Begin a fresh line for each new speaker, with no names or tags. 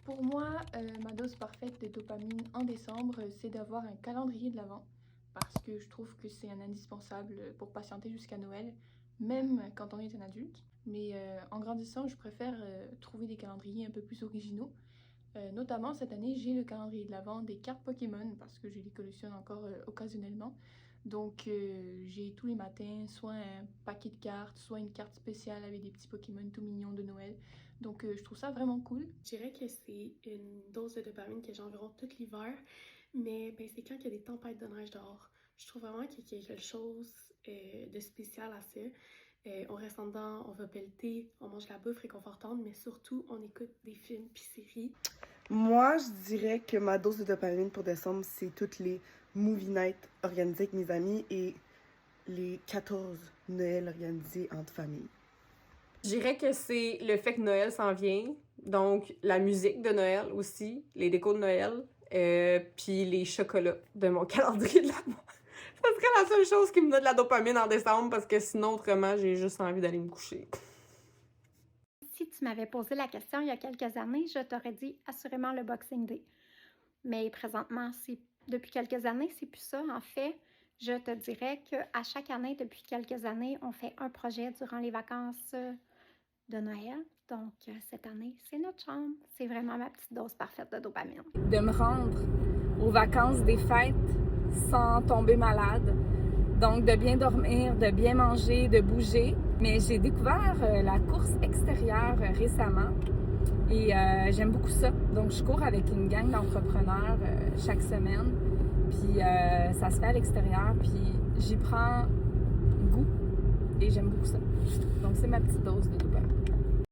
Pour moi, ma dose parfaite de dopamine en décembre, c'est d'avoir un calendrier de l'Avent parce que je trouve que c'est un indispensable pour patienter jusqu'à Noël, même quand on est un adulte. Mais en grandissant, je préfère trouver des calendriers un peu plus originaux. Notamment, cette année, j'ai le calendrier de l'Avent des cartes Pokémon parce que je les collectionne encore occasionnellement. Donc, j'ai tous les matins soit un paquet de cartes, soit une carte spéciale avec des petits Pokémon tout mignons de Noël. Donc, je trouve ça vraiment cool.
Je dirais que c'est une dose de dopamine que j'ai environ tout l'hiver, mais ben, c'est quand il y a des tempêtes de neige dehors. Je trouve vraiment qu'il y a quelque chose de spécial à ça. On reste en dedans, on va pelleter, on mange la bouffe réconfortante, mais surtout, on écoute des films pis séries.
Moi, je dirais que ma dose de dopamine pour décembre, c'est toutes les movie nights organisées avec mes amis et les 14 Noëls organisés entre familles.
Je dirais que c'est le fait que Noël s'en vient, donc la musique de Noël aussi, les décos de Noël, puis les chocolats de mon calendrier de l'Avent. Ça serait la seule chose qui me donne de la dopamine en décembre parce que sinon, autrement, j'ai juste envie d'aller me coucher.
Si tu m'avais posé la question il y a quelques années, je t'aurais dit assurément le Boxing Day. Mais présentement, depuis quelques années, c'est plus ça. En fait, je te dirais qu'à chaque année, depuis quelques années, on fait un projet durant les vacances de Noël. Donc, cette année, c'est notre chambre. C'est vraiment ma petite dose parfaite de dopamine.
De me rendre aux vacances des fêtes sans tomber malade. Donc, de bien dormir, de bien manger, de bouger. Mais j'ai découvert la course extérieure récemment et j'aime beaucoup ça. Donc, je cours avec une gang d'entrepreneurs chaque semaine. Puis, ça se fait à l'extérieur. Puis, j'y prends goût et j'aime beaucoup ça. Donc, c'est ma petite dose de dopamine.